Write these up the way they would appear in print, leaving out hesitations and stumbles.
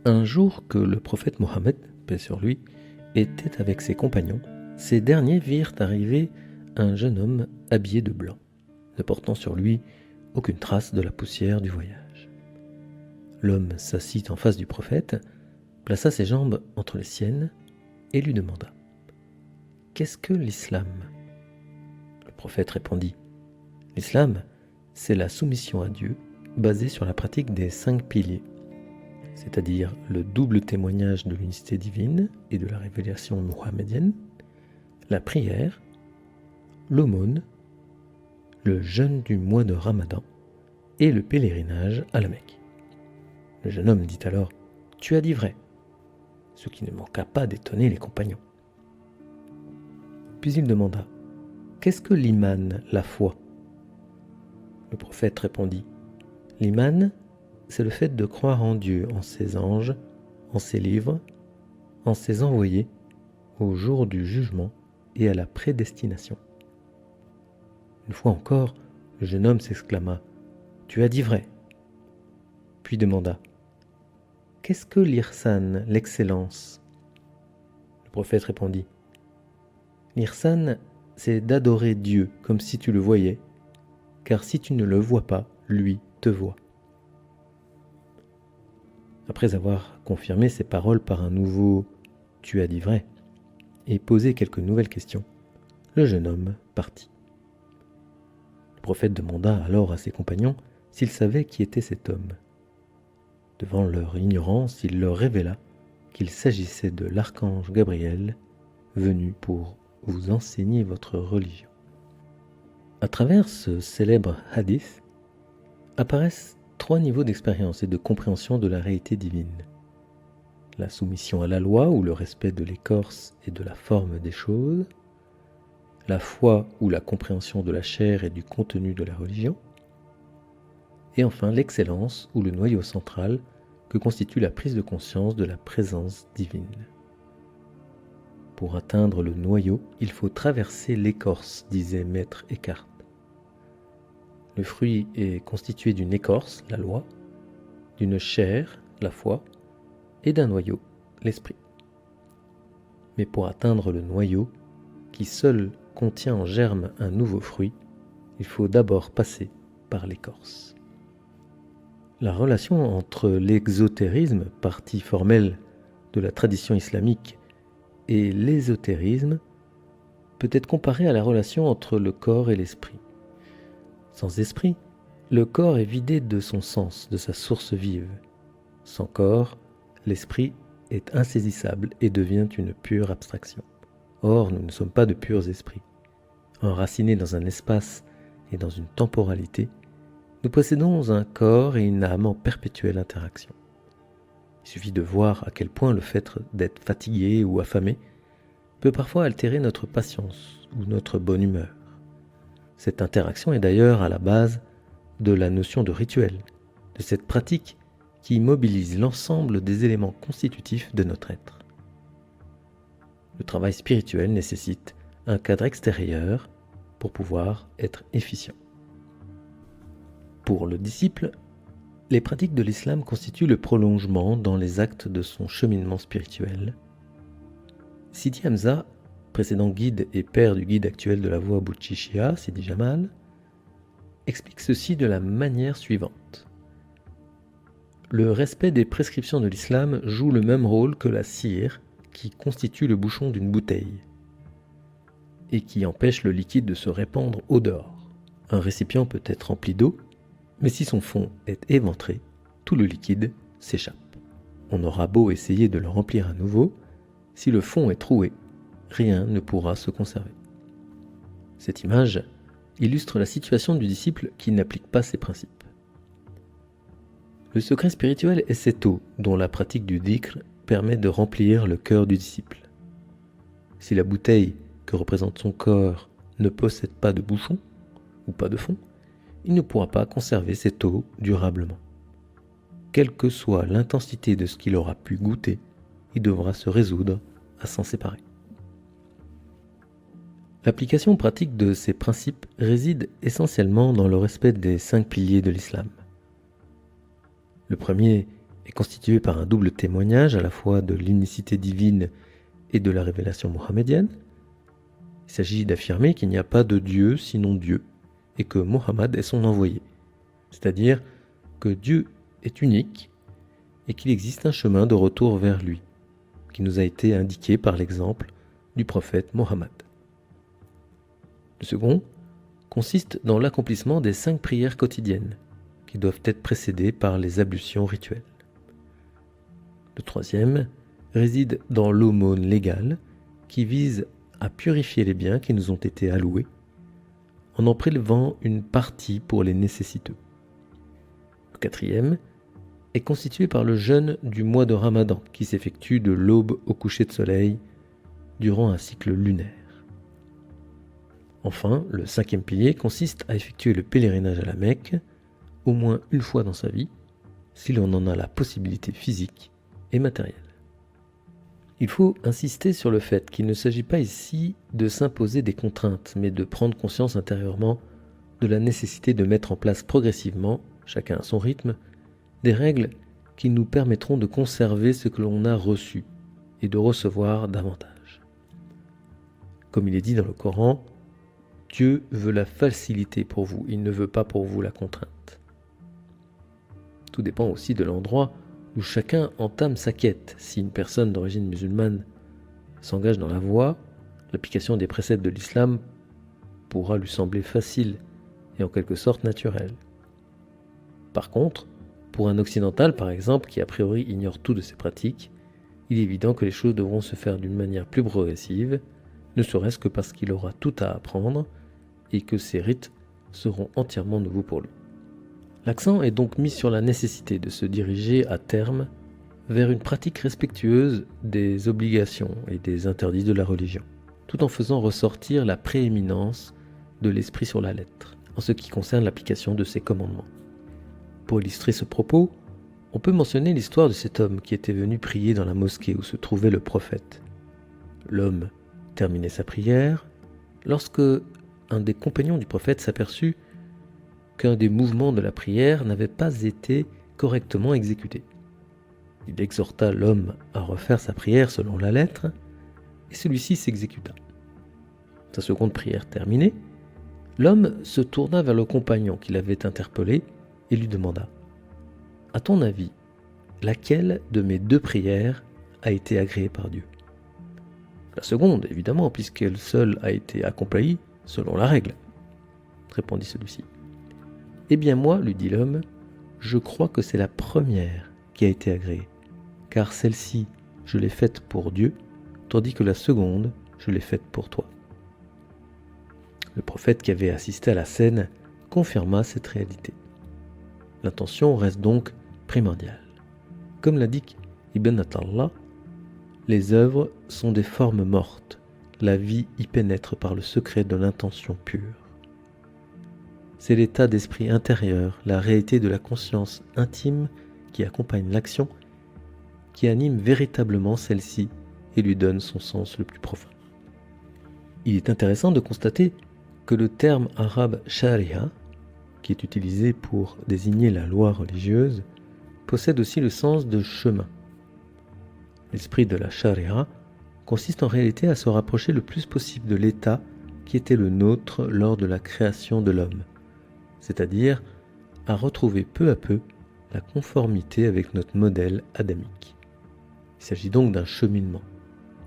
Un jour que le prophète Mohammed, paix sur lui, était avec ses compagnons, ces derniers virent arriver un jeune homme habillé de blanc, ne portant sur lui aucune trace de la poussière du voyage. L'homme s'assit en face du prophète, plaça ses jambes entre les siennes et lui demanda « Qu'est-ce que l'islam ?» Le prophète répondit « L'islam, c'est la soumission à Dieu basée sur la pratique des 5 piliers, c'est-à-dire le double témoignage de l'unicité divine et de la révélation mohammedienne, la prière, l'aumône, le jeûne du mois de Ramadan et le pèlerinage à la Mecque. » Le jeune homme dit alors « Tu as dit vrai », ce qui ne manqua pas d'étonner les compagnons. Puis il demanda « Qu'est-ce que l'iman, la foi ?» Le prophète répondit « L'iman, c'est le fait de croire en Dieu, en ses anges, en ses livres, en ses envoyés, au jour du jugement et à la prédestination. » Une fois encore, le jeune homme s'exclama « Tu as dit vrai !» Puis demanda « Qu'est-ce que l'ihsan, l'excellence ?» Le prophète répondit « L'ihsan, c'est d'adorer Dieu comme si tu le voyais, car si tu ne le vois pas, lui te voit. » Après avoir confirmé ces paroles par un nouveau « Tu as dit vrai » et posé quelques nouvelles questions, le jeune homme partit. Le prophète demanda alors à ses compagnons s'ils savaient qui était cet homme. Devant leur ignorance, il leur révéla qu'il s'agissait de l'archange Gabriel, venu pour vous enseigner votre religion. À travers ce célèbre hadith apparaissent 3 niveaux d'expérience et de compréhension de la réalité divine. La soumission à la loi ou le respect de l'écorce et de la forme des choses, la foi ou la compréhension de la chair et du contenu de la religion, et enfin l'excellence ou le noyau central que constitue la prise de conscience de la présence divine. Pour atteindre le noyau, il faut traverser l'écorce, disait Maître Eckhart. Le fruit est constitué d'une écorce, la loi, d'une chair, la foi, et d'un noyau, l'esprit. Mais pour atteindre le noyau, qui seul contient en germe un nouveau fruit, il faut d'abord passer par l'écorce. La relation entre l'exotérisme, partie formelle de la tradition islamique, et l'ésotérisme peut être comparée à la relation entre le corps et l'esprit. Sans esprit, le corps est vidé de son sens, de sa source vive. Sans corps, l'esprit est insaisissable et devient une pure abstraction. Or, nous ne sommes pas de purs esprits. Enracinés dans un espace et dans une temporalité, nous possédons un corps et une âme en perpétuelle interaction. Il suffit de voir à quel point le fait d'être fatigué ou affamé peut parfois altérer notre patience ou notre bonne humeur. Cette interaction est d'ailleurs à la base de la notion de rituel, de cette pratique qui mobilise l'ensemble des éléments constitutifs de notre être. Le travail spirituel nécessite un cadre extérieur pour pouvoir être efficient. Pour le disciple, les pratiques de l'islam constituent le prolongement dans les actes de son cheminement spirituel. Sidi Hamza, précédent guide et père du guide actuel de la voie Boutchichia, Sidi Jamal, explique ceci de la manière suivante. Le respect des prescriptions de l'islam joue le même rôle que la cire qui constitue le bouchon d'une bouteille et qui empêche le liquide de se répandre au dehors. Un récipient peut être rempli d'eau, mais si son fond est éventré, tout le liquide s'échappe. On aura beau essayer de le remplir à nouveau, si le fond est troué, rien ne pourra se conserver. Cette image illustre la situation du disciple qui n'applique pas ces principes. Le secret spirituel est cette eau dont la pratique du dhikr permet de remplir le cœur du disciple. Si la bouteille que représente son corps ne possède pas de bouchon ou pas de fond, il ne pourra pas conserver cette eau durablement. Quelle que soit l'intensité de ce qu'il aura pu goûter, il devra se résoudre à s'en séparer. L'application pratique de ces principes réside essentiellement dans le respect des 5 piliers de l'islam. Le premier est constitué par un double témoignage à la fois de l'unicité divine et de la révélation mohammedienne. Il s'agit d'affirmer qu'il n'y a pas de Dieu sinon Dieu et que Mohammed est son envoyé, c'est-à-dire que Dieu est unique et qu'il existe un chemin de retour vers lui, qui nous a été indiqué par l'exemple du prophète Mohammed. Le second consiste dans l'accomplissement des 5 prières quotidiennes, qui doivent être précédées par les ablutions rituelles. Le troisième réside dans l'aumône légale, qui vise à purifier les biens qui nous ont été alloués, en prélevant une partie pour les nécessiteux. Le quatrième est constitué par le jeûne du mois de Ramadan, qui s'effectue de l'aube au coucher de soleil durant un cycle lunaire. Enfin, le 5e pilier consiste à effectuer le pèlerinage à la Mecque, au moins une fois dans sa vie, si l'on en a la possibilité physique et matérielle. Il faut insister sur le fait qu'il ne s'agit pas ici de s'imposer des contraintes, mais de prendre conscience intérieurement de la nécessité de mettre en place progressivement, chacun à son rythme, des règles qui nous permettront de conserver ce que l'on a reçu et de recevoir davantage. Comme il est dit dans le Coran, Dieu veut la facilité pour vous, il ne veut pas pour vous la contrainte. Tout dépend aussi de l'endroit où chacun entame sa quête. Si une personne d'origine musulmane s'engage dans la voie, l'application des préceptes de l'islam pourra lui sembler facile et en quelque sorte naturelle. Par contre, pour un occidental par exemple, qui a priori ignore tout de ces pratiques, il est évident que les choses devront se faire d'une manière plus progressive, ne serait-ce que parce qu'il aura tout à apprendre et que ces rites seront entièrement nouveaux pour lui. L'accent est donc mis sur la nécessité de se diriger à terme vers une pratique respectueuse des obligations et des interdits de la religion, tout en faisant ressortir la prééminence de l'esprit sur la lettre, en ce qui concerne l'application de ses commandements. Pour illustrer ce propos, on peut mentionner l'histoire de cet homme qui était venu prier dans la mosquée où se trouvait le prophète. L'homme terminait sa prière lorsque un des compagnons du prophète s'aperçut qu'un des mouvements de la prière n'avait pas été correctement exécuté. Il exhorta l'homme à refaire sa prière selon la lettre, et celui-ci s'exécuta. Sa seconde prière terminée, l'homme se tourna vers le compagnon qui l'avait interpellé et lui demanda « À ton avis, laquelle de mes 2 prières a été agréée par Dieu ?» La seconde, évidemment, puisqu'elle seule a été accomplie selon la règle, répondit celui-ci. « Eh bien moi, lui dit l'homme, je crois que c'est la première qui a été agréée, car celle-ci, je l'ai faite pour Dieu, tandis que la seconde, je l'ai faite pour toi. » Le prophète qui avait assisté à la scène confirma cette réalité. L'intention reste donc primordiale. Comme l'indique Ibn Atallah, les œuvres sont des formes mortes, la vie y pénètre par le secret de l'intention pure. C'est l'état d'esprit intérieur, la réalité de la conscience intime qui accompagne l'action, qui anime véritablement celle-ci et lui donne son sens le plus profond. Il est intéressant de constater que le terme arabe sharia, qui est utilisé pour désigner la loi religieuse, possède aussi le sens de chemin. L'esprit de la sharia consiste en réalité à se rapprocher le plus possible de l'état qui était le nôtre lors de la création de l'homme, c'est-à-dire à retrouver peu à peu la conformité avec notre modèle adamique. Il s'agit donc d'un cheminement,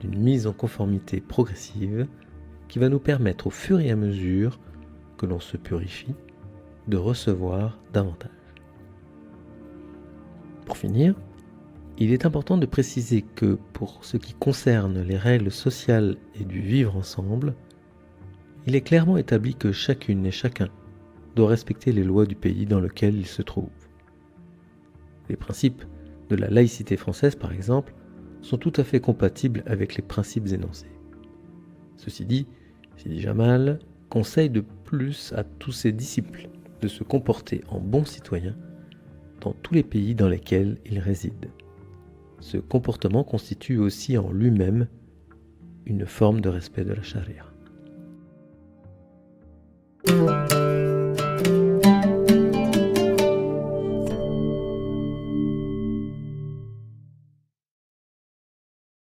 d'une mise en conformité progressive qui va nous permettre au fur et à mesure que l'on se purifie de recevoir davantage. Pour finir, il est important de préciser que pour ce qui concerne les règles sociales et du vivre ensemble, il est clairement établi que chacune et chacun doit respecter les lois du pays dans lequel il se trouve. Les principes de la laïcité française, par exemple, sont tout à fait compatibles avec les principes énoncés. Ceci dit, Sidi Jamal conseille de plus à tous ses disciples de se comporter en bons citoyens dans tous les pays dans lesquels ils résident. Ce comportement constitue aussi en lui-même une forme de respect de la charia.